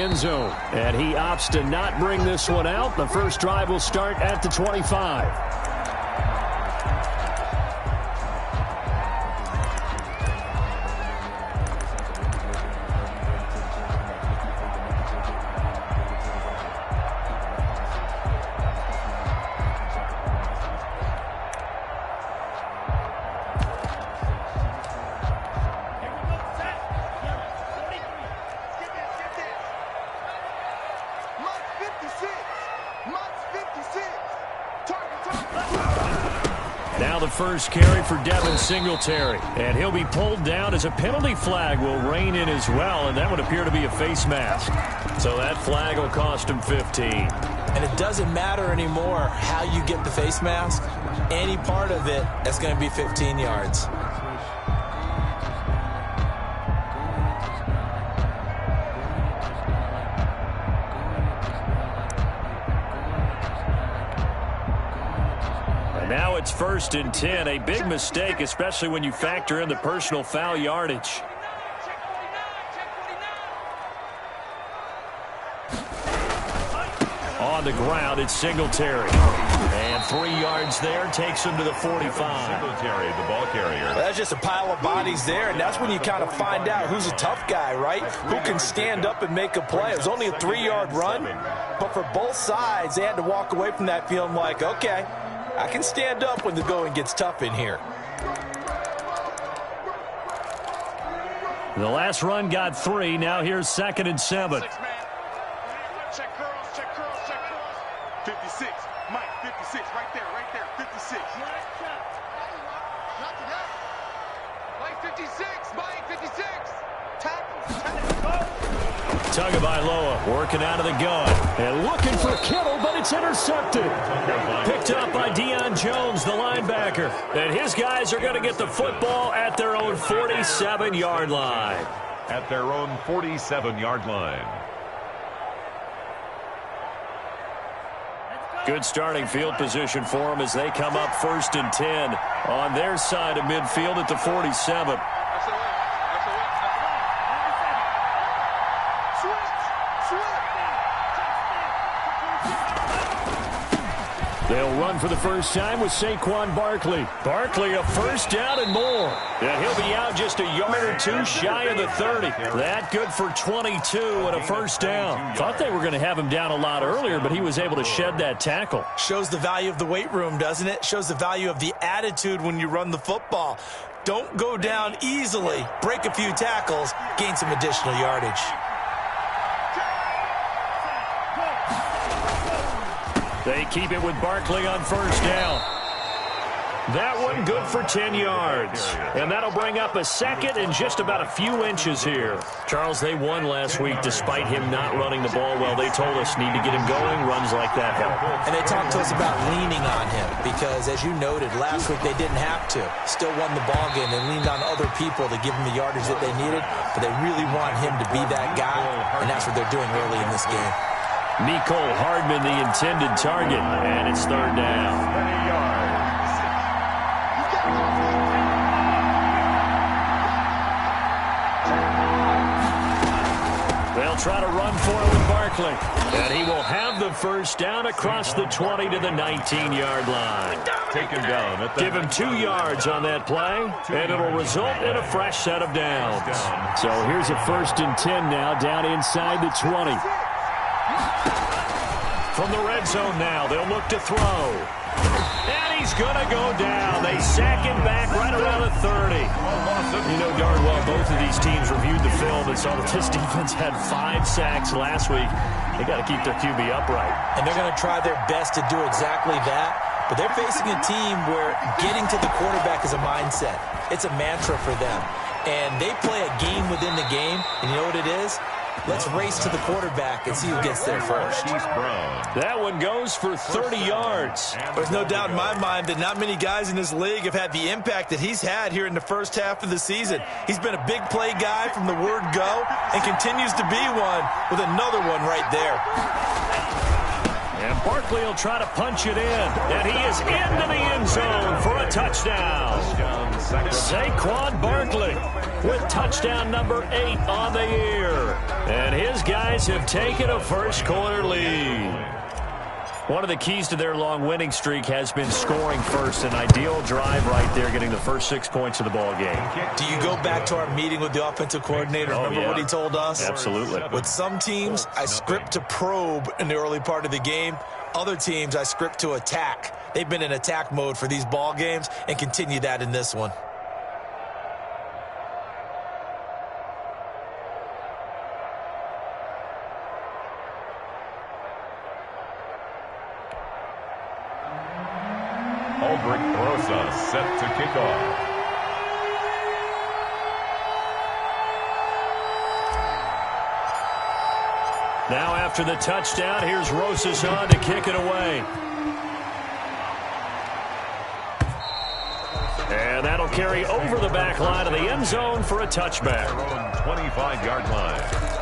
end zone. And he opts to not bring this one out. The first drive will start at the 25. Now the first carry for Devin Singletary. And he'll be pulled down as a penalty flag will rein in as well. And that would appear to be a face mask. So that flag will cost him 15. And it doesn't matter anymore how you get the face mask. Any part of it, that's going to be 15 yards. Now it's 1st and 10, a big mistake, especially when you factor in the personal foul yardage. On the ground, it's Singletary. And 3 yards there takes him to the 45. Singletary, the ball carrier. Well, that's just a pile of bodies there, and that's when you kind of find out who's a tough guy, right? Who can stand up and make a play. It was only a 3-yard run, but for both sides, they had to walk away from that feeling like, okay, I can stand up when the going gets tough in here. The last run got 3. Now here's 2nd and 7. Check curls, check curls, check curls. 56. Mike, 56. Right there, 56. Mike, 56. Mike, 56. Tagovailoa working out of the gun. And looking for Kittle, but it's intercepted. Picked up by Deion Jones, the linebacker. And his guys are going to get the football at their own 47-yard line. At their own 47-yard line. Good starting field position for them as they come up 1st and 10 on their side of midfield at the 47. They'll run for the first time with Saquon Barkley. Barkley a first down and more. And he'll be out just a yard or 2 shy of the 30. That good for 22 and a first down. Thought they were going to have him down a lot earlier, but he was able to shed that tackle. Shows the value of the weight room, doesn't it? Shows the value of the attitude when you run the football. Don't go down easily. Break a few tackles. Gain some additional yardage. They keep it with Barkley on first down. That one good for 10 yards. And that'll bring up a 2nd and just about a few inches here. Charles, they won last week despite him not running the ball well. They told us need to get him going. Runs like that help. And they talked to us about leaning on him because, as you noted, last week they didn't have to. Still won the ball game. They leaned on other people to give them the yardage that they needed. But they really want him to be that guy, and that's what they're doing early in this game. Nicole Hardman, the intended target, and it's 3rd down. They'll try to run for it with Barkley, and he will have the first down across the 20 to the 19-yard line. Take him down. Give him 2 yards on that play, and it'll result in a fresh set of downs. So here's a 1st and 10 now, down inside the 20. From the red zone now, they'll look to throw. And he's going to go down. They sack him back right around the 30. You know darn well both of these teams reviewed the film and saw that this defense had 5 sacks last week. They got to keep their QB upright. And they're going to try their best to do exactly that. But they're facing a team where getting to the quarterback is a mindset. It's a mantra for them. And they play a game within the game. And you know what it is? Let's race to the quarterback and see who gets there first. That one goes for 30 yards. There's no doubt in my mind that not many guys in this league have had the impact that he's had here in the first half of the season. He's been a big play guy from the word go and continues to be one with another one right there. And Barkley will try to punch it in. And he is into the end zone for a touchdown. Saquon Barkley. with touchdown number 8 on the year. And his guys have taken a first-quarter lead. One of the keys to their long winning streak has been scoring first. An ideal drive right there, getting the first 6 points of the ball game. Do you go back to our meeting with the offensive coordinator? Remember what he told us? Absolutely. With some teams, I script to probe in the early part of the game. Other teams, I script to attack. They've been in attack mode for these ball games and continue that in this one. Set to kick off. Now after the touchdown, here's Rosas on to kick it away. And that'll carry over the back line of the end zone for a touchback. 25-yard line.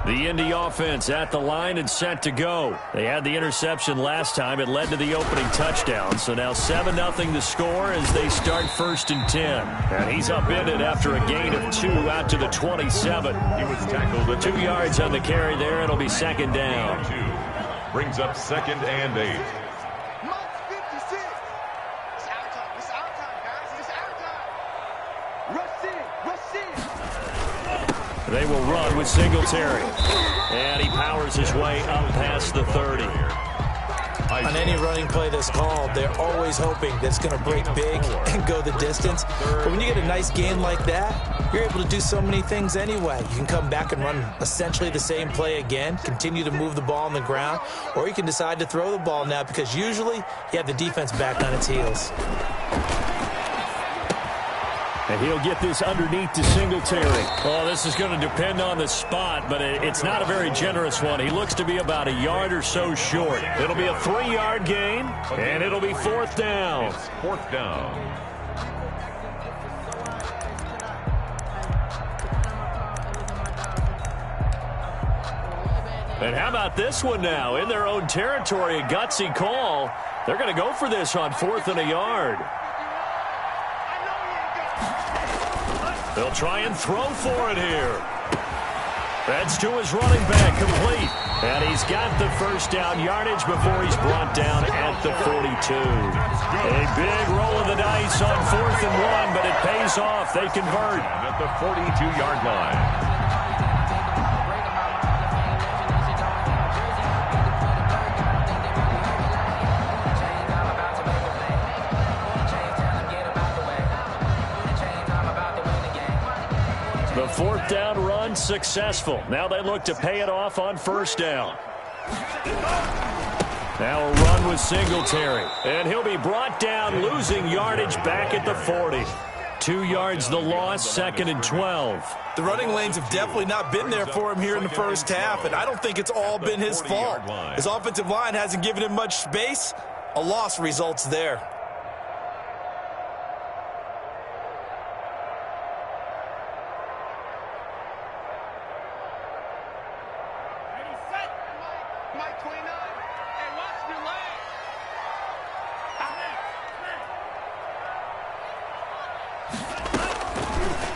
The Indy offense at the line and set to go. They had the interception last time. It led to the opening touchdown. So now 7-0 to score as they start 1st and 10. And he's upended after a gain of 2 out to the 27. He was tackled at 2 yards on the carry there. It'll be 2nd down. 2. Brings up 2nd and 8. They will run with Singletary. And he powers his way up past the 30. On any running play that's called, they're always hoping that it's going to break big and go the distance. But when you get a nice game like that, you're able to do so many things anyway. You can come back and run essentially the same play again, continue to move the ball on the ground, or you can decide to throw the ball now because usually you have the defense back on its heels. And he'll get this underneath to Singletary. Oh, this is going to depend on the spot, but it's not a very generous one. He looks to be about a yard or so short. It'll be a 3-yard gain, and it'll be 4th down. It's 4th down. And how about this one now? In their own territory, a gutsy call. They're going to go for this on 4th and a yard. They'll try and throw for it here. That's to his running back, complete. And he's got the first down yardage before he's brought down at the 42. A big roll of the dice on 4th and 1, but it pays off. They convert. At the 42-yard line. The 4th down run successful. Now they look to pay it off on 1st down. Now a run with Singletary. And he'll be brought down, losing yardage back at the 40. 2 yards the loss, 2nd and 12. The running lanes have definitely not been there for him here in the first half, and I don't think it's all been his fault. His offensive line hasn't given him much space. A loss results there.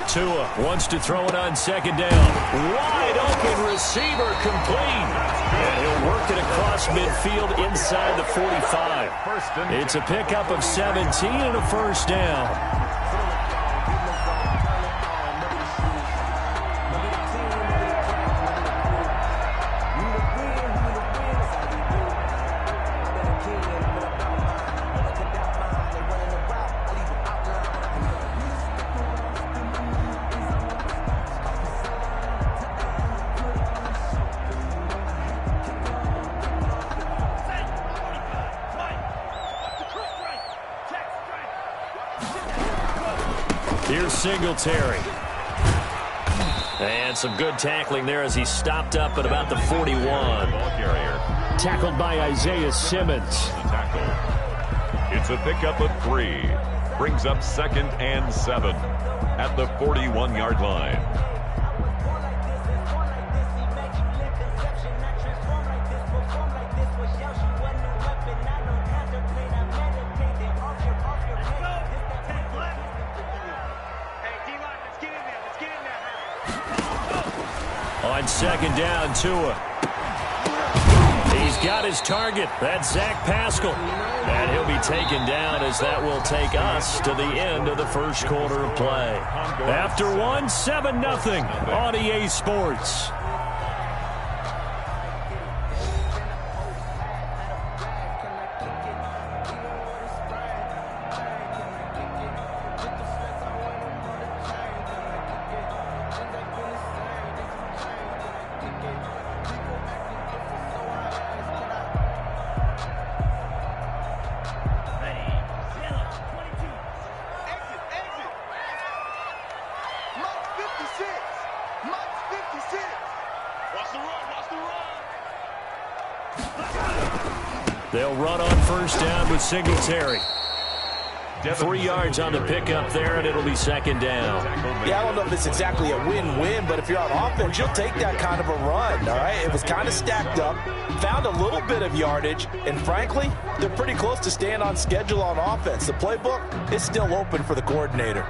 Tua wants to throw it on 2nd down. Wide open receiver, complete. And he'll work it across midfield inside the 45. It's a pickup of 17 and a 1st down. Here's Singletary. And some good tackling there as he stopped up at about the 41. Tackled by Isaiah Simmons. It's a pickup of 3. Brings up 2nd and 7 at the 41-yard line. On second down, Tua. He's got his target. That's Zach Pascal. And he'll be taken down as that will take us to the end of the first quarter of play. After one, 7-0 on EA Sports. They'll run on first down with Singletary. 3 yards on the pickup there, and it'll be second down. Yeah, I don't know if it's exactly a win-win, but if you're on offense, you'll take that kind of a run, all right? It was kind of stacked up, found a little bit of yardage, and frankly, they're pretty close to staying on schedule on offense. The playbook is still open for the coordinator.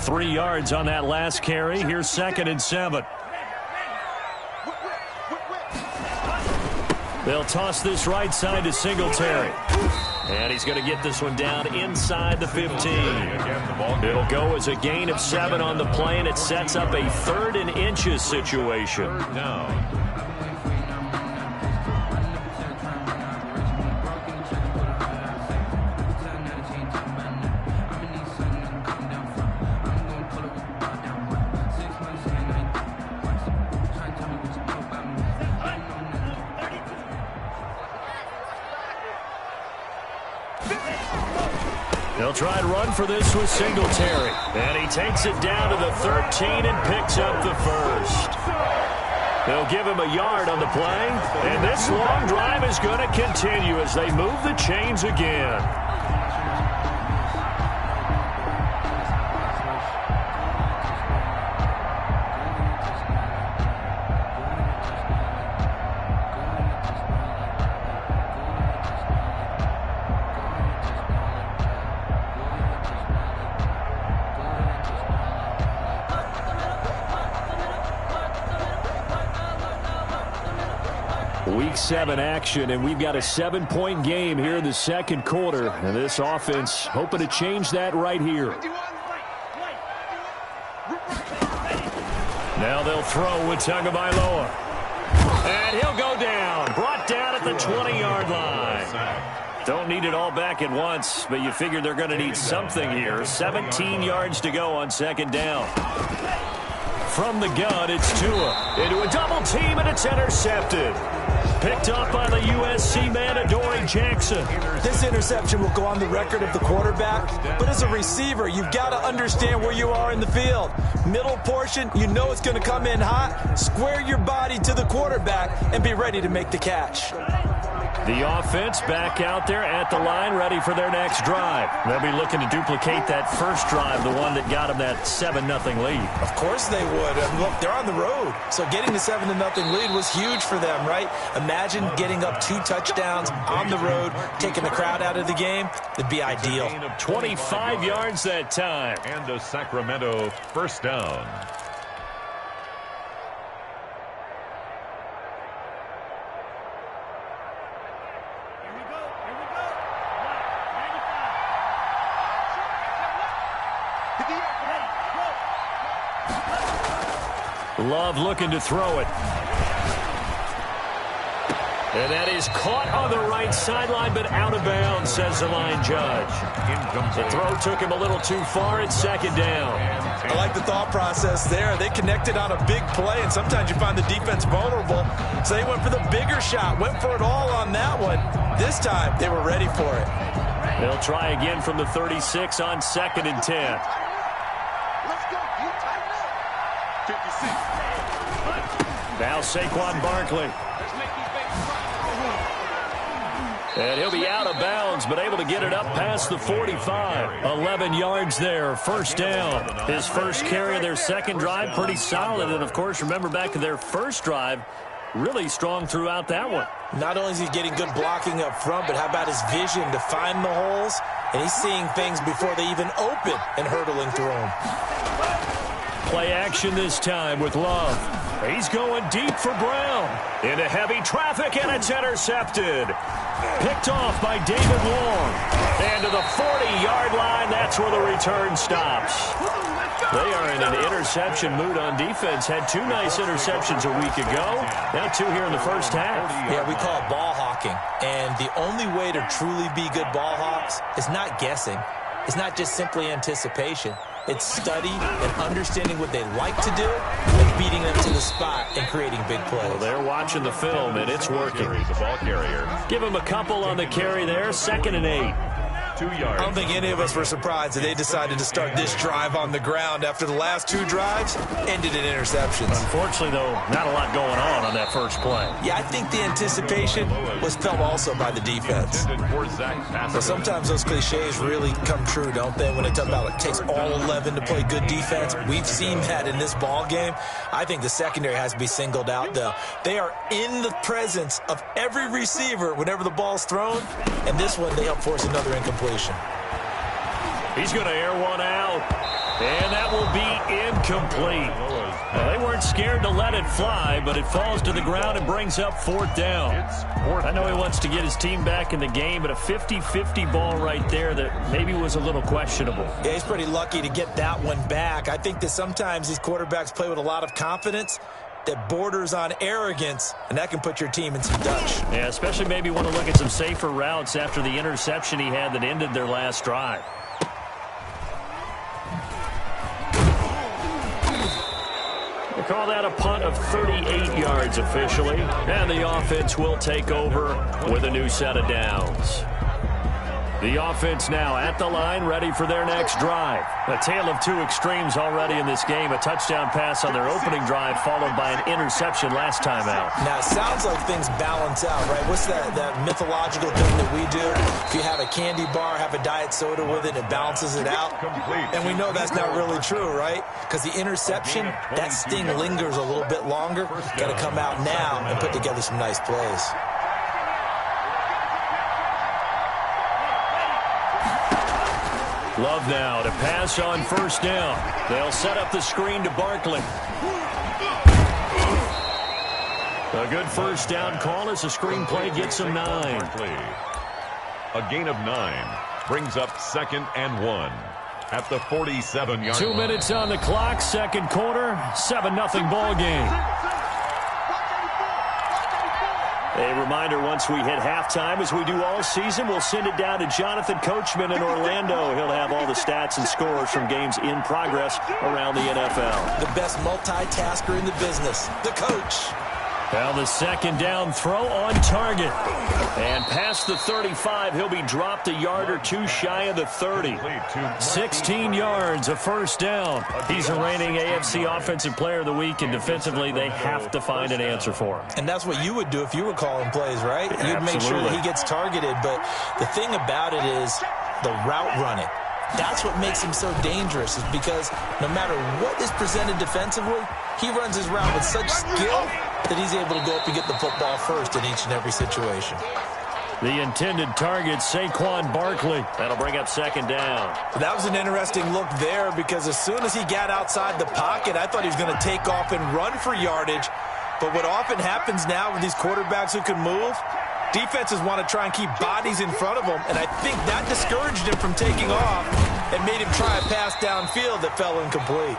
Three yards on that last carry. Here's second and 7. They'll toss this right side to Singletary. And he's going to get this one down inside the 15. It'll go as a gain of 7 on the play, and it sets up a 3rd and inches situation. They'll try and run for this with Singletary. And he takes it down to the 13 and picks up the first. They'll give him a yard on the play. And this long drive is going to continue as they move the chains again. Week 7 action, and we've got a 7-point game here in the second quarter. And this offense hoping to change that right here. Now they'll throw with Tagovailoa. And he'll go down. Brought down at the 20-yard line. Don't need it all back at once, but you figure they're going to need something here. 17 yards to go on second down. From the gun, it's Tua. Into a double team, and it's intercepted. Picked up by the USC man, Adoree Jackson. This interception will go on the record of the quarterback, but as a receiver, you've got to understand where you are in the field. Middle portion, you know it's going to come in hot. Square your body to the quarterback and be ready to make the catch. The offense back out there at the line, ready for their next drive. They'll be looking to duplicate that first drive, the one that got them that 7-0 lead. Of course they would. Look, they're on the road, so getting the 7-0 lead was huge for them, right? Imagine getting up 2 touchdowns on the road, taking the crowd out of the game. It'd be ideal. 25 yards that time. And a Sacramento first down. Love looking to throw it. And that is caught on the right sideline, but out of bounds, says the line judge. The throw took him a little too far. It's second down. I like the thought process there. They connected on a big play, and sometimes you find the defense vulnerable. So they went for the bigger shot, went for it all on that one. This time, they were ready for it. They'll try again from the 36 on second and 10. Let's go. You tighten up. 56. Now Saquon Barkley. And he'll be out of bounds, but able to get it up past the 45. 11 yards there, first down. His first carry of their second drive, pretty solid. And, of course, remember back to their first drive, really strong throughout that one. Not only is he getting good blocking up front, but how about his vision to find the holes? And he's seeing things before they even open and hurdling through them. Play action this time with Love. He's going deep for Brown. Into heavy traffic, and it's intercepted. Picked off by David Long. And to the 40-yard line, that's where the return stops. They are in an interception mood on defense. Had 2 nice interceptions a week ago. Now 2 here in the first half. Yeah, we call it ball hawking. And the only way to truly be good ball hawks is not guessing. It's not just simply anticipation. It's study and understanding what they like to do and beating them to the spot and creating big plays. Well, they're watching the film, and it's working. The ball carrier. Give him a couple on the carry there. 2nd and 8. 2 yards. I don't think any of us were surprised that they decided to start this drive on the ground after the last 2 drives ended in interceptions. Unfortunately, though, not a lot going on that first play. Yeah, I think the anticipation was felt also by the defense. But sometimes those cliches really come true, don't they? When they talk about it takes all 11 to play good defense. We've seen that in this ball game. I think the secondary has to be singled out, though. They are in the presence of every receiver whenever the ball's thrown. And this one, they help force another incompletion. He's going to air one out, and that will be incomplete. Now, they weren't scared to let it fly, but it falls to the ground and brings up 4th down. I know he wants to get his team back in the game, but a 50-50 ball right there that maybe was a little questionable. Yeah, he's pretty lucky to get that one back. I think that sometimes these quarterbacks play with a lot of confidence that borders on arrogance, and that can put your team in some Dutch. Yeah, especially maybe want to look at some safer routes after the interception he had that ended their last drive. They call that a punt of 38 yards officially, and the offense will take over with a new set of downs. The offense now at the line, ready for their next drive. A tale of 2 extremes already in this game. A touchdown pass on their opening drive, followed by an interception last time out. Now, it sounds like things balance out, right? What's that mythological thing that we do? If you have a candy bar, have a diet soda with it, it balances it out. And we know that's not really true, right? Because the interception, that sting lingers a little bit longer. Got to come out now and put together some nice plays. Love now to pass on 1st down. They'll set up the screen to Barkley. A good 1st down call as the screenplay gets him 9. A gain of 9 brings up 2nd and 1 at the 47-yard line. 2 minutes on the clock, 2nd quarter, 7-0 ball game. A reminder, once we hit halftime, as we do all season, we'll send it down to Jonathan Coachman in Orlando. He'll have all the stats and scores from games in progress around the NFL. The best multitasker in the business, the coach. Now the 2nd down throw on target. And past the 35, he'll be dropped a yard or 2 shy of the 30. 16 yards, a 1st down. He's the reigning AFC Offensive Player of the Week, and defensively, they have to find an answer for him. And that's what you would do if you were calling plays, right? Yeah, you'd make sure that he gets targeted. But the thing about it is the route running. That's what makes him so dangerous, is because no matter what is presented defensively, he runs his route with such skill that he's able to go up and get the football first in each and every situation. The intended target, Saquon Barkley. That'll bring up 2nd down. That was an interesting look there, because as soon as he got outside the pocket, I thought he was going to take off and run for yardage. But what often happens now with these quarterbacks who can move, defenses want to try and keep bodies in front of him, and I think that discouraged him from taking off and made him try a pass downfield that fell incomplete.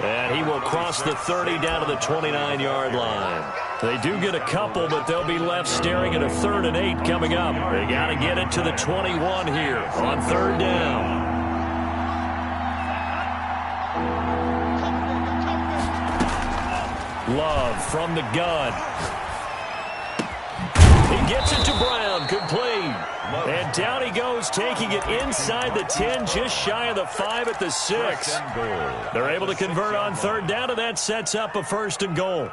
And he will cross the 30 down to the 29-yard line. They do get a couple, but they'll be left staring at a 3rd and 8 coming up. They got to get it to the 21 here on 3rd down. Love from the gun. He gets it to Brown, complete. And down he goes, taking it inside the 10, just shy of the 5 at the 6. They're able to convert on 3rd down, and that sets up a 1st and goal.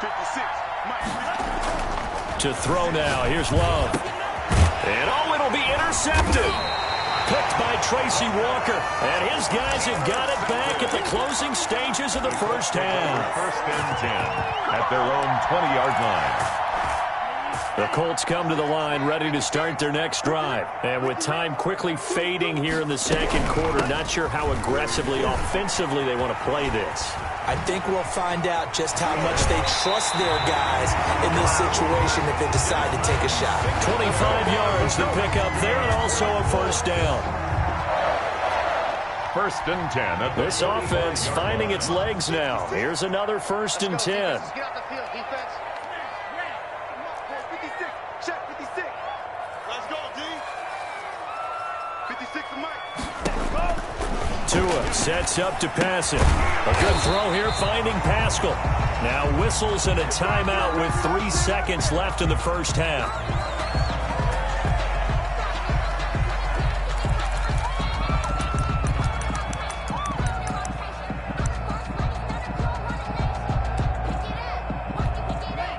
56. Mike. To throw now. Here's Love. And oh, it'll be intercepted. Picked by Tracy Walker. And his guys have got it back at the closing stages of the first half. First and 10 at their own 20-yard line. The Colts come to the line ready to start their next drive. And with time quickly fading here in the second quarter, not sure how aggressively, offensively they want to play this. I think we'll find out just how much they trust their guys in this situation if they decide to take a shot. 25 yards to pick up there, and also a first down. First and 10. At the This offense finding its legs now. Here's another first and 10. Get out the field, defense. 56. Check 56. Let's go, D. 56 to Mike. Tua sets up to pass it. A good throw here, finding Pascal. Now whistles and a timeout with 3 seconds left in the first half.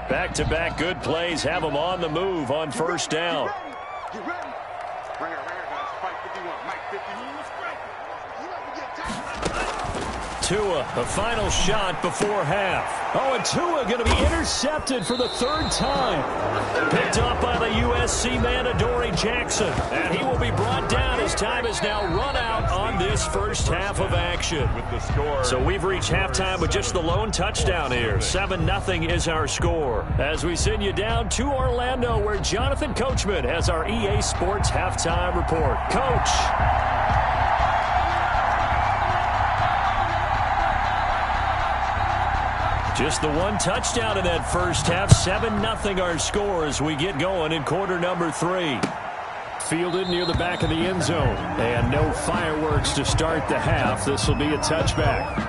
Back-to-back good plays have them on the move on first down. Get ready. Right here, guys. Fight 51. Mike 51. Tua, the final shot before half. Oh, and Tua going to be intercepted for the third time. Picked up by the USC man, Adoree Jackson. And he will be brought down as time is now run out on this first half of action. with the score. So we've reached halftime with just the lone touchdown here. 7-0 is our score. As we send you down to Orlando, where Jonathan Coachman has our EA Sports halftime report. Coach. Just the one touchdown in that first half. 7-0 our score as we get going in quarter number 3. Fielded near the back of the end zone. And no fireworks to start the half. This will be a touchback.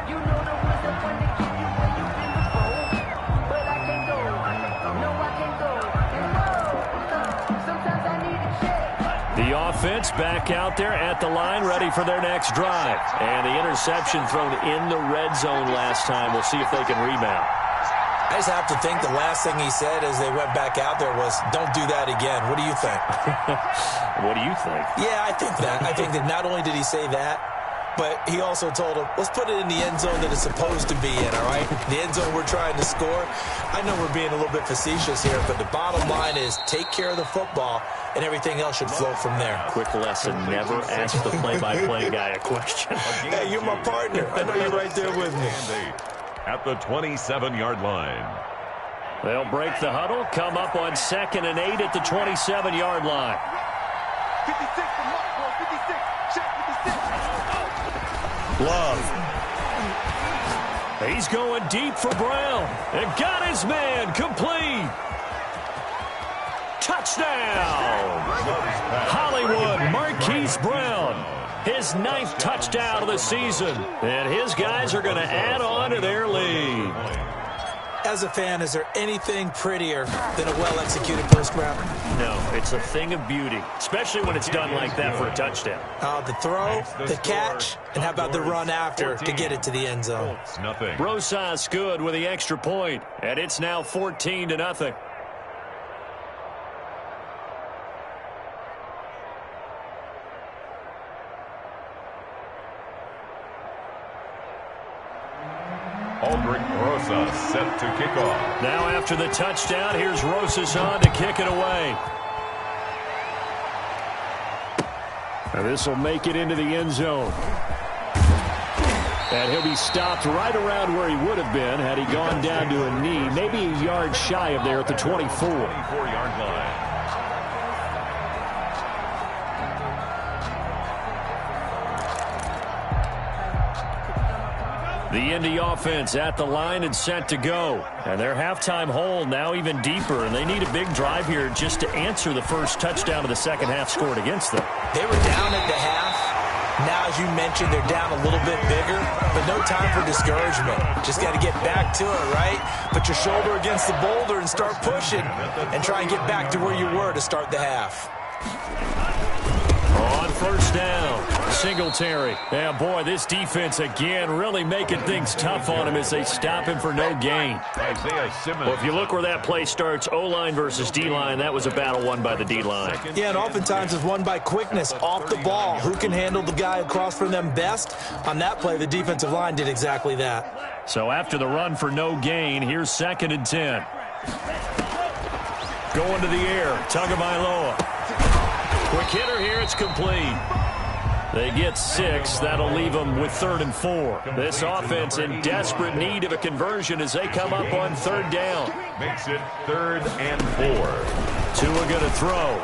The offense back out there at the line, ready for their next drive. And the interception thrown in the red zone last time. We'll see if they can rebound. I just have to think the last thing he said as they went back out there was, don't do that again. What do you think? What do you think? Yeah, I think that. I think that not only did he say that, but he also told him, let's put it in the end zone that it's supposed to be in, all right? The end zone we're trying to score. I know we're being a little bit facetious here, but the bottom line is take care of the football, and everything else should flow from there. Quick lesson, never ask the play-by-play guy a question. Hey, you're my partner. I know you're right there with me. At the 27-yard line. They'll break the huddle, come up on 2nd and 8 at the 27-yard line. 56 to Mike, boy. 56. Check 56. Love. He's going deep for Brown. And got his man complete. Touchdown. Hollywood Marquise Brown. His 9th touchdown of the season. And his guys are going to add on to their lead. As a fan, is there anything prettier than a well-executed post route? No, it's a thing of beauty, especially when it's done like that for a touchdown. The throw, the catch, and how about the run after to get it to the end zone? Nothing. Brosas good with the extra point, and it's now 14-0. Aldrich Rosas set to kick off. Now after the touchdown, here's Rosas on to kick it away. And this will make it into the end zone. And he'll be stopped right around where he would have been had he gone down to a knee, maybe a yard shy of there at the 24. 24-yard line. The Indy offense at the line and set to go. And their halftime hole now even deeper, and they need a big drive here just to answer the first touchdown of the second half scored against them. They were down at the half. Now, as you mentioned, they're down a little bit bigger, but no time for discouragement. Just got to get back to it, right? Put your shoulder against the boulder and start pushing and try and get back to where you were to start the half. On first down, Singletary. Yeah, boy, this defense again really making things tough on him as they stop him for no gain. Well, if you look where that play starts, O-line versus D-line, that was a battle won by the D-line. Yeah, and oftentimes it's won by quickness, off the ball. Who can handle the guy across from them best? On that play, the defensive line did exactly that. So after the run for no gain, here's 2nd and 10. Going to the air, Tagovailoa. Quick hitter here, it's complete. They get 6. That'll leave them with 3rd and 4. This offense in desperate need of a conversion as they come up on 3rd down. Makes it 3rd and 4. Tua going to throw.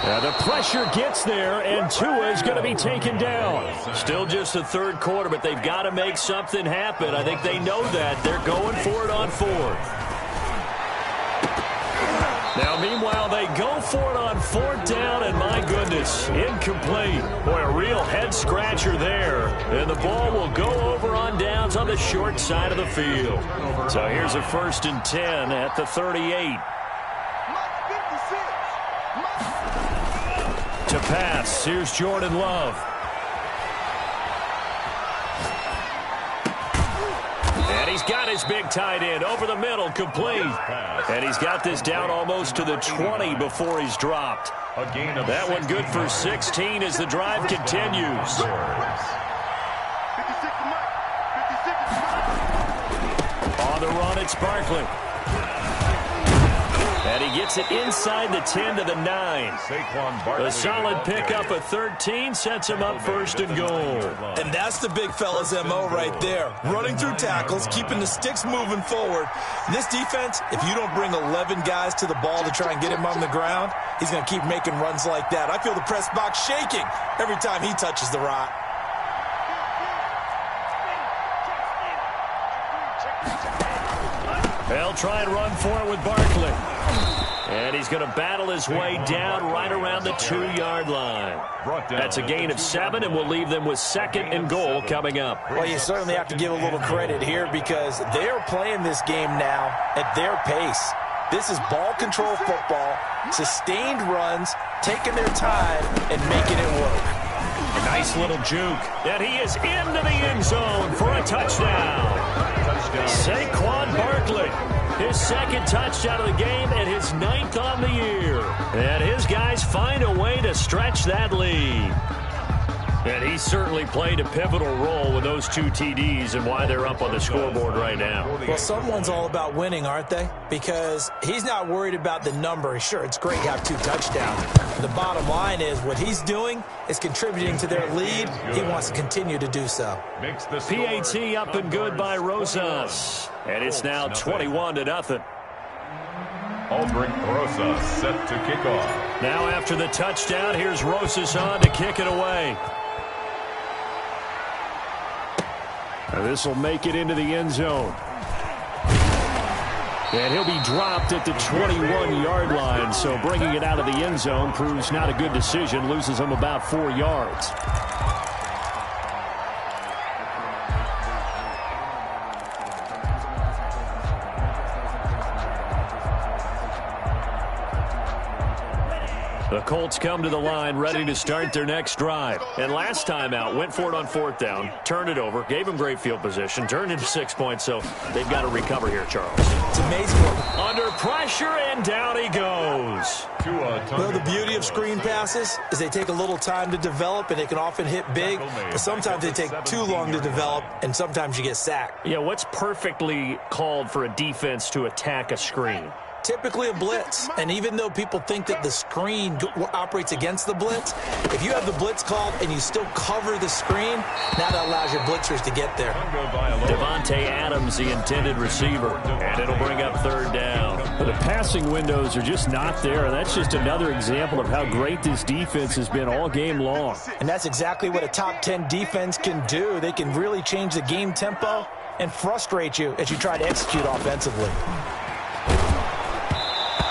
Now the pressure gets there, and Tua is going to be taken down. Still just the 3rd quarter, but they've got to make something happen. I think they know that. They're going for it on 4th. Now, meanwhile, they go for it on 4th down, and my goodness, incomplete. Boy, a real head-scratcher there. And the ball will go over on downs on the short side of the field. So here's a 1st and 10 at the 38. To pass, here's Jordan Love. And he's got his big tight end over the middle, complete. And he's got this down almost to the 20 before he's dropped. That one good for 16 as the drive continues. On the run, it's Barkley. And he gets it inside the 10 to the 9. A solid pickup of 13 sets him up 1st and goal. And that's the big fella's MO right there. Running through tackles, keeping the sticks moving forward. This defense, if you don't bring 11 guys to the ball to try and get him on the ground, he's going to keep making runs like that. I feel the press box shaking every time he touches the rock. They'll try and run for it with Barkley. And he's going to battle his way down right around the 2-yard line. That's a gain of 7, and we'll leave them with 2nd and goal coming up. Well, you certainly have to give a little credit here because they're playing this game now at their pace. This is ball control football, sustained runs, taking their time, and making it work. A nice little juke. And he is into the end zone for a touchdown. Saquon Barkley. His 2nd touchdown of the game and his 9th on the year. And his guys find a way to stretch that lead. And he certainly played a pivotal role with those 2 TDs and why they're up on the scoreboard right now. Well, someone's all about winning, aren't they? Because he's not worried about the number. Sure, it's great to have 2 touchdowns. The bottom line is what he's doing is contributing to their lead. He wants to continue to do so. PAT up and good by Rosas. And it's now 21-0. Aldrich Rosas set to kick off. Now after the touchdown, here's Rosas on to kick it away. This will make it into the end zone. And he'll be dropped at the 21-yard line, so bringing it out of the end zone proves not a good decision, loses him about 4 yards. The Colts come to the line ready to start their next drive. And last time out, went for it on 4th down, turned it over, gave them great field position, turned into 6 points, so they've got to recover here, Charles. It's amazing. Under pressure, and down he goes. Well, the beauty of screen passes is they take a little time to develop, and they can often hit big, but sometimes they take too long to develop, and sometimes you get sacked. Yeah, what's perfectly called for a defense to attack a screen? Typically a blitz, and even though people think that the screen operates against the blitz, if you have the blitz called and you still cover the screen, now that allows your blitzers to get there. Devontae Adams, the intended receiver, and it'll bring up 3rd down. But the passing windows are just not there, and that's just another example of how great this defense has been all game long. And that's exactly what a top 10 defense can do. They can really change the game tempo and frustrate you as you try to execute offensively.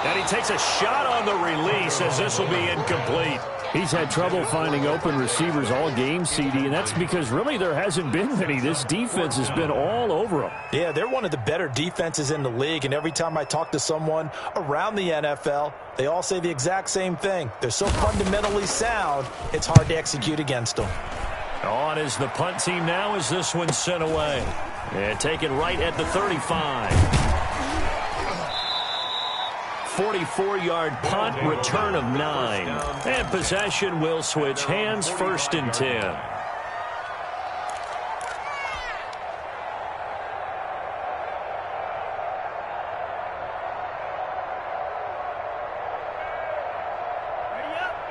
And And he takes a shot on the release as this will be incomplete. He's had trouble finding open receivers all game, CD, and that's because really there hasn't been many. This defense has been all over them. Yeah, they're one of the better defenses in the league, and every time I talk to someone around the NFL, they all say the exact same thing. They're so fundamentally sound, it's hard to execute against them. On is the punt team now as this one's sent away. And taken right at the 35. 44-yard punt, return of 9. And possession will switch hands, 1st and 10.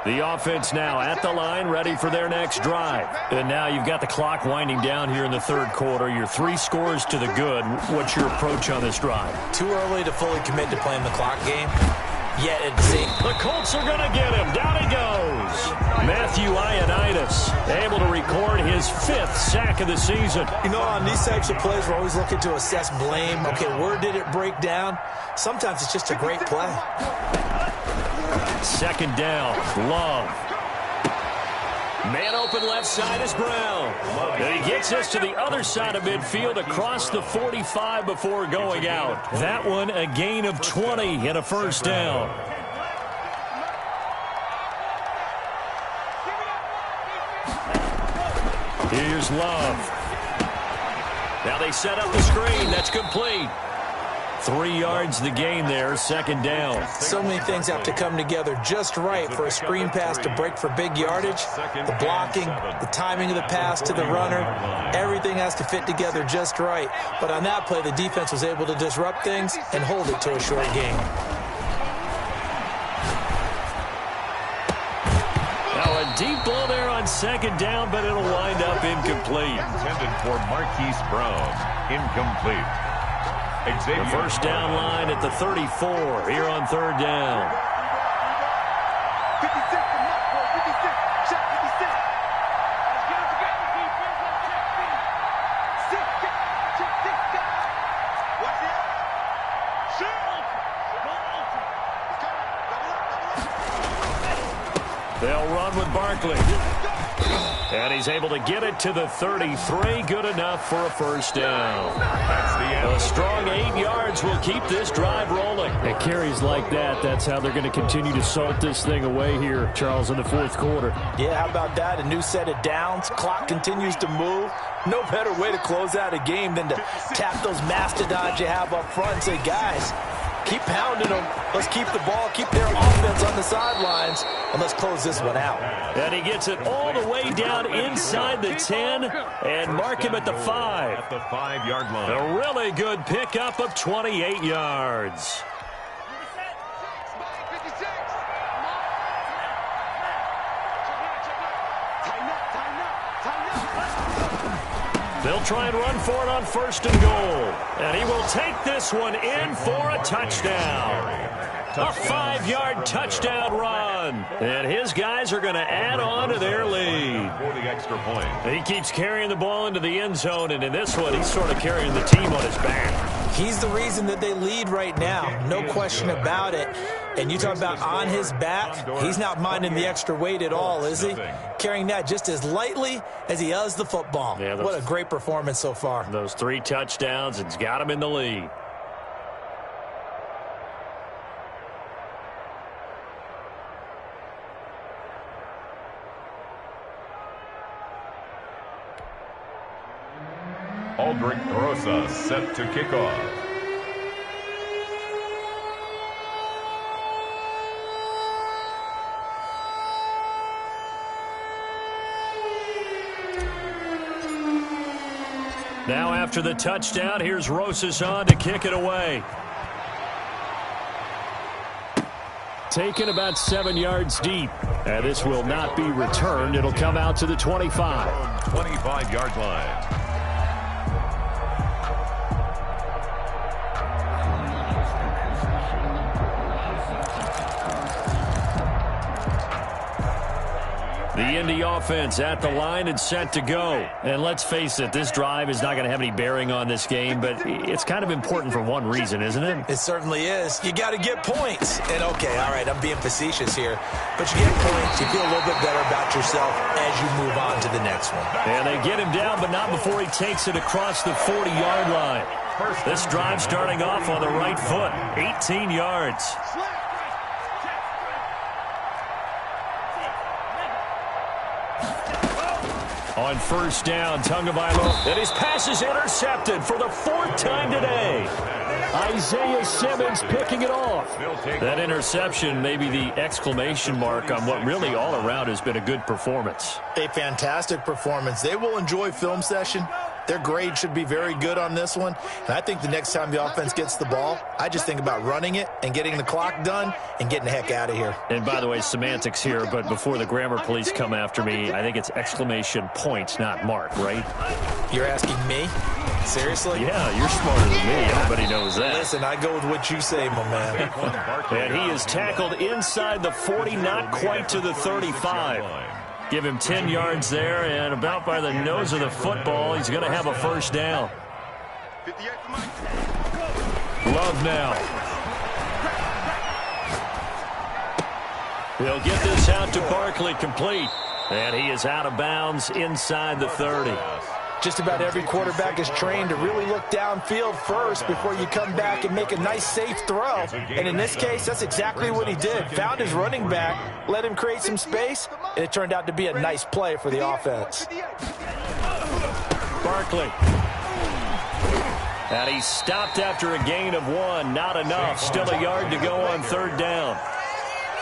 The offense now at the line, ready for their next drive. And now you've got the clock winding down here in the 3rd quarter. You're 3 scores to the good. What's your approach on this drive? Too early to fully commit to playing the clock game. Yet at the same. The Colts are going to get him. Down he goes. Matthew Ioannidis able to record his 5th sack of the season. You know, on these types of plays, we're always looking to assess blame. Okay, where did it break down? Sometimes it's just a great play. 2nd down, Love. Man open left side is Brown. And he gets us to the other side of midfield across the 45 before going out. That one a gain of 20 and a 1st down. Here's Love. Now they set up the screen. That's complete. 3 yards the gain there, 2nd down. So many things have to come together just right for a screen pass to break for big yardage. The blocking, the timing of the pass to the runner, everything has to fit together just right. But on that play, the defense was able to disrupt things and hold it to a short gain. Now a deep ball there on 2nd down, but it'll wind up incomplete. Intended for Marquise Brown. Incomplete. The 1st down line at the 34 here on 3rd down. 56, check 56. Let's get it together, defense. Let's check 6. Watch it. Shoot. They'll run with Barkley. And he's able to get it to the 33. Good enough for a 1st down. A strong 8 yards will keep this drive rolling. At carries like that, that's how they're going to continue to salt this thing away here, Charles, in the 4th quarter. Yeah, how about that? A new set of downs. Clock continues to move. No better way to close out a game than to tap those mastodons you have up front and say, guys, keep pounding them. Let's keep the ball, keep their offense on the sidelines, and let's close this one out. And he gets it all the way down inside the 10 and mark him at the 5. At the 5-yard line. A really good pickup of 28 yards. They'll try and run for it on 1st and goal. And he will take this one in for a touchdown. A 5-yard touchdown run. And his guys are going to add on to their lead. For the extra point. He keeps carrying the ball into the end zone, and in this one, he's sort of carrying the team on his back. He's the reason that they lead right now. No question about it. And you talk about on his back, he's not minding the extra weight at all, is he? Carrying that just as lightly as he does the football. Yeah, what a great performance so far. Those 3 touchdowns, it's got him in the lead. Aldrich Rosa set to kick off. Now after the touchdown, here's Rosas on to kick it away. Taken about 7 yards deep. And this will not be returned. It'll come out to the 25. 25-yard line. The Indy offense at the line and set to go. And let's face it, this drive is not going to have any bearing on this game, but it's kind of important for one reason, isn't it? It certainly is. You got to get points. And, okay, all right, I'm being facetious here, but you get points, you feel a little bit better about yourself as you move on to the next one. And they get him down, but not before he takes it across the 40-yard line. This drive starting off on the right foot, 18 yards. On first down, Tagovailoa, and his pass is intercepted for the 4th time today. Isaiah Simmons picking it off. That interception may be the exclamation mark on what really all around has been a good performance. A fantastic performance. They will enjoy film session. Their grade should be very good on this one. And I think the next time the offense gets the ball, I just think about running it and getting the clock done and getting the heck out of here. And by the way, semantics here, but before the grammar police come after me, I think it's exclamation point, not mark, right? You're asking me? Seriously? Yeah, you're smarter than me. Everybody knows that. Listen, I go with what you say, my man. And he is tackled inside the 40, not quite to the 35. Give him 10 yards there, and about by the nose of the football, he's going to have a first down. Love now. He'll get this out to Barkley, complete. And he is out of bounds inside the 30. Just about every quarterback is trained to really look downfield first before you come back and make a nice, safe throw. And in this case, that's exactly what he did. Found his running back, let him create some space, and it turned out to be a nice play for the offense. Barkley. And he stopped after a gain of 1. Not enough. Still a yard to go on third down.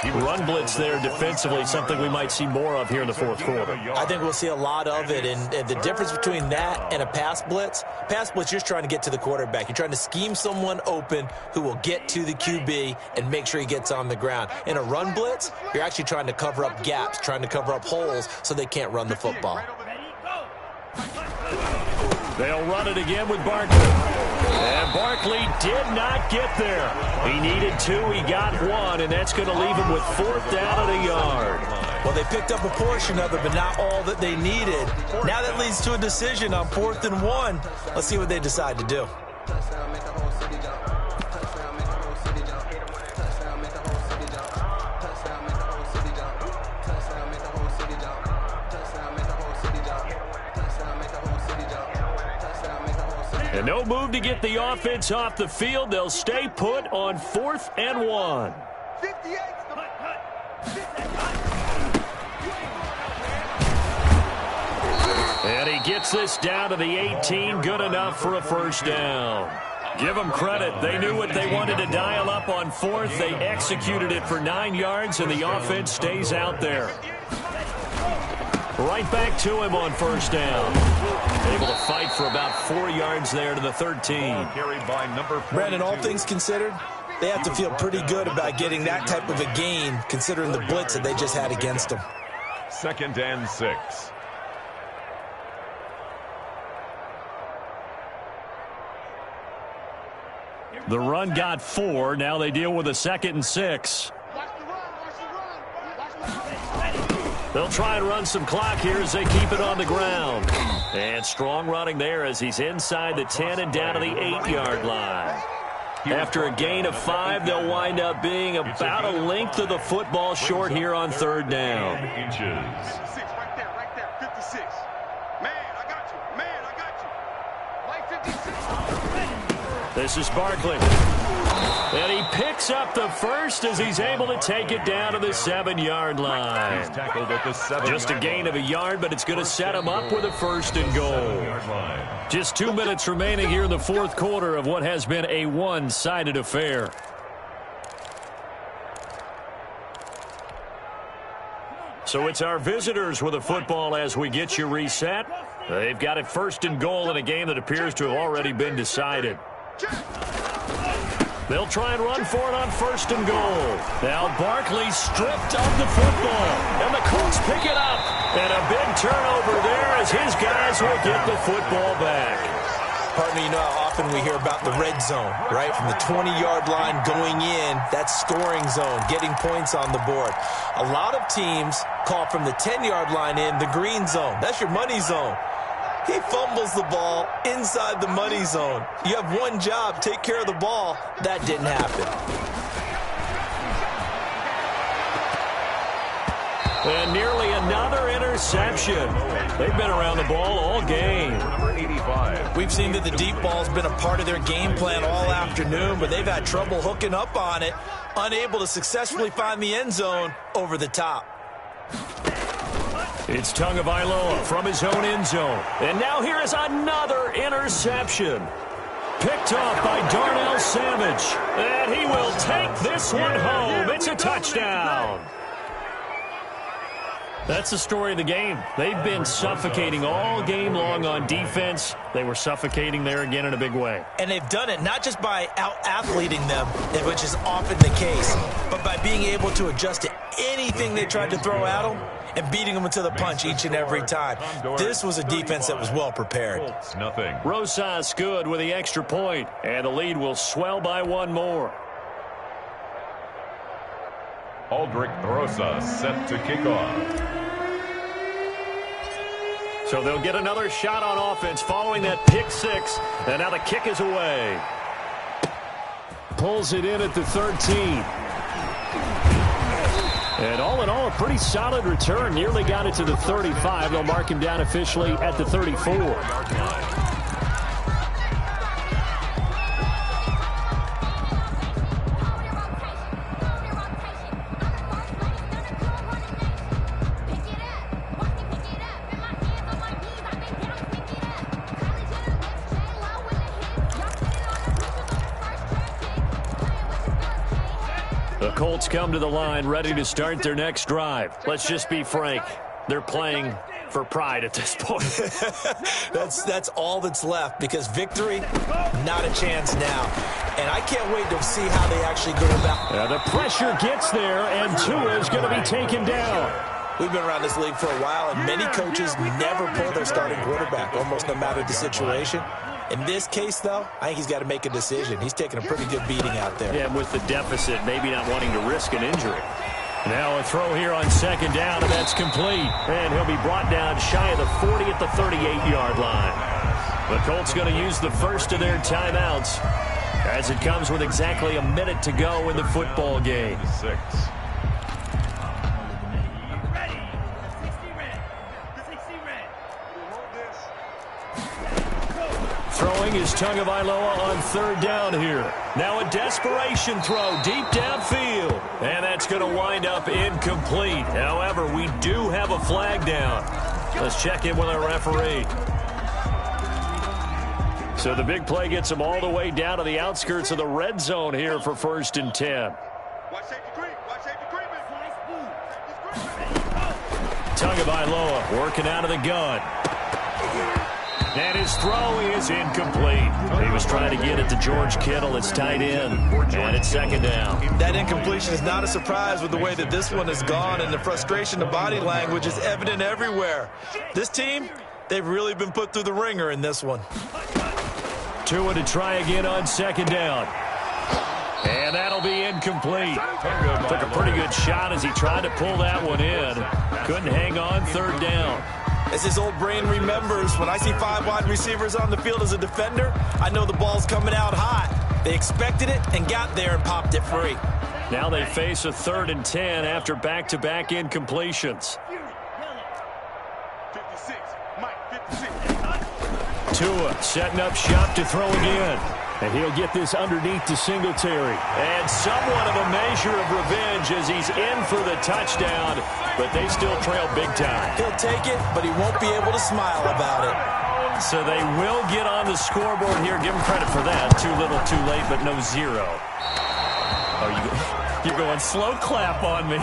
Run blitz there defensively, something we might see more of here in the fourth quarter. I think we'll see a lot of it, and the difference between that and a pass blitz, you're just trying to get to the quarterback. You're trying to scheme someone open who will get to the QB and make sure he gets on the ground. In a run blitz, you're actually trying to cover up gaps, trying to cover up holes so they can't run the football. They'll run it again with Barkley. And Barkley did not get there. He needed 2, he got 1, and that's going to leave him with 4th down and a yard. Well, they picked up a portion of it, but not all that they needed. Now that leads to a decision on 4th and 1. Let's see what they decide to do. And no move to get the offense off the field. They'll stay put on 4th and 1. And he gets this down to the 18. Good enough for a first down. Give them credit. They knew what they wanted to dial up on 4th. They executed it for 9 yards, and the offense stays out there. Right back to him on first down. Able to fight for about 4 yards there to the 13. Brandon, all things considered, they have to feel pretty good about getting that type of a gain, considering the blitz that they just had against them. 2nd and 6. The run got 4. Now they deal with a 2nd and 6. They'll try and run some clock here as they keep it on the ground. And strong running there as he's inside the 10 and down to the 8-yard line. After a gain of 5, they'll wind up being about a length of the football short here on third down. Right there, 56. Man, I got you. Like 56. This is Barkley. And he picks up the first as he's able to take it down to the 7-yard line. Just a gain of a yard, but it's going to set him up with a 1st and goal. Just 2 minutes remaining here in the fourth quarter of what has been a one-sided affair. So it's our visitors with the football as we get you reset. They've got it 1st and goal in a game that appears to have already been decided. They'll try and run for it on 1st and goal. Now Barkley stripped of the football, and the Colts pick it up. And a big turnover there as his guys will get the football back. Partner, you know how often we hear about the red zone, right? From the 20-yard line going in, that scoring zone, getting points on the board. A lot of teams call from the 10-yard line in the green zone. That's your money zone. He fumbles the ball inside the money zone. You have one job, take care of the ball. That didn't happen. And nearly another interception. They've been around the ball all game. Number 85. We've seen that the deep ball's been a part of their game plan all afternoon, but they've had trouble hooking up on it, unable to successfully find the end zone over the top. It's Tagovailoa from his own end zone. And now here is another interception. Picked off by Darnell Savage. And he will take this one home. It's a touchdown. That's the story of the game. They've been suffocating all game long on defense. They were suffocating there again in a big way. And they've done it not just by out-athleting them, which is often the case, but by being able to adjust to anything they tried to throw at them and beating them to the punch each and every time. This was a defense that was well prepared. Colts, nothing. Rosas good with the extra point, and the lead will swell by one more. Aldrich Rosas set to kick off. So they'll get another shot on offense following that pick six, and now the kick is away. Pulls it in at the 13. And all in all, a pretty solid return. Nearly got it to the 35. They'll mark him down officially at the 34. The Colts come to the line ready to start their next drive. Let's just be frank. They're playing for pride at this point. That's all that's left, because victory, not a chance now. And I can't wait to see how they actually go about. The pressure gets there, and Tua is going to be taken down. We've been around this league for a while, and many coaches never pull their starting quarterback, almost no matter the situation. In this case, though, I think he's got to make a decision. He's taking a pretty good beating out there. Yeah, with the deficit, maybe not wanting to risk an injury. Now a throw here on second down, and that's complete. And he'll be brought down shy of the 40 at the 38-yard line. The Colts going to use the first of their timeouts as it comes with exactly a minute to go in the football game. 6. Throwing is Tagovailoa on third down here. Now a desperation throw deep downfield. And that's going to wind up incomplete. However, we do have a flag down. Let's check in with our referee. So the big play gets him all the way down to the outskirts of the red zone here for 1st and 10. Tagovailoa working out of the gun. And his throw is incomplete. He was trying to get it to George Kittle. It's tight end, and it's second down. That incompletion is not a surprise with the way that this one has gone, and the frustration of body language is evident everywhere. This team, they've really been put through the ringer in this one. Tua to try again on second down. And that'll be incomplete. Took a pretty good shot as he tried to pull that one in. Couldn't hang on third down. As his old brain remembers, when I see 5 wide receivers on the field as a defender, I know the ball's coming out hot. They expected it and got there and popped it free. Now they face a 3rd and 10 after back-to-back incompletions. 56, Mike, 56. Tua setting up shop to throw again. And he'll get this underneath to Singletary. And somewhat of a measure of revenge as he's in for the touchdown, but they still trail big time. He'll take it, but he won't be able to smile about it. So they will get on the scoreboard here. Give him credit for that. Too little, too late, but no zero. Oh, you're going slow clap on me.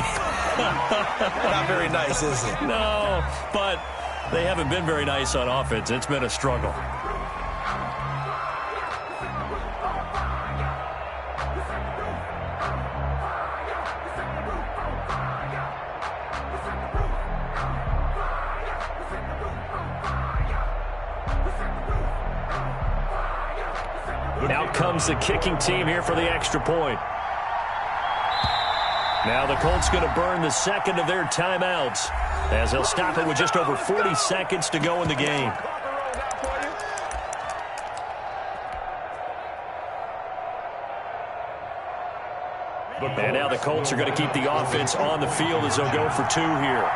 Not very nice, is it? No, but they haven't been very nice on offense. It's been a struggle. Out comes the kicking team here for the extra point. Now the Colts going to burn the second of their timeouts as they'll stop it with just over 40 seconds to go in the game. And now the Colts are going to keep the offense on the field as they'll go for two here.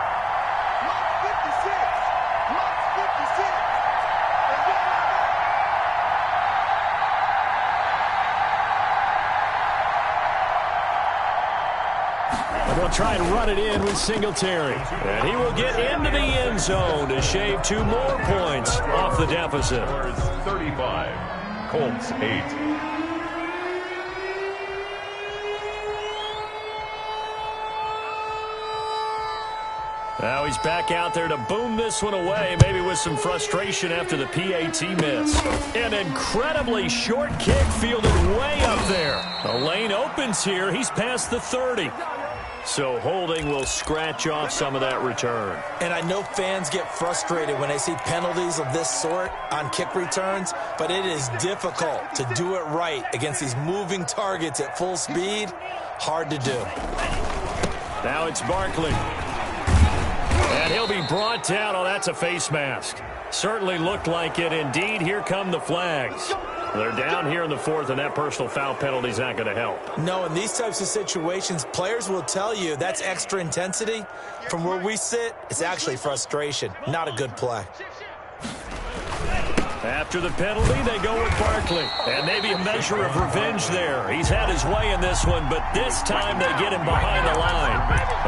They'll try and run it in with Singletary. And he will get into the end zone to shave 2 more points off the deficit. 35, Colts 8. Now he's back out there to boom this one away, maybe with some frustration after the PAT miss. An incredibly short kick fielded way up there. The lane opens here. He's past the 30. So holding will scratch off some of that return. And I know fans get frustrated when they see penalties of this sort on kick returns, but it is difficult to do it right against these moving targets at full speed. Hard to do. Now it's Barkley. And he'll be brought down. Oh, that's a face mask. Certainly looked like it. Indeed, here come the flags. They're down here in the 4th, and that personal foul penalty is not going to help. No, in these types of situations, players will tell you that's extra intensity. From where we sit, it's actually frustration. Not a good play. After the penalty, they go with Barkley. And maybe a measure of revenge there. He's had his way in this one, but this time they get him behind the line.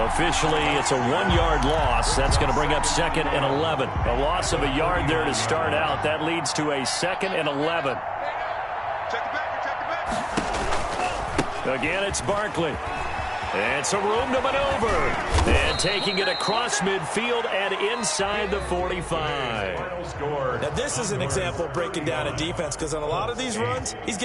Officially, it's a 1-yard loss. That's going to bring up 2nd and 11. A loss of a yard there to start out. That leads to a 2nd and 11. Again, it's Barkley. And some room to maneuver. And taking it across midfield and inside the 45. Now, this is an example of breaking down a defense, because on a lot of these runs, he's getting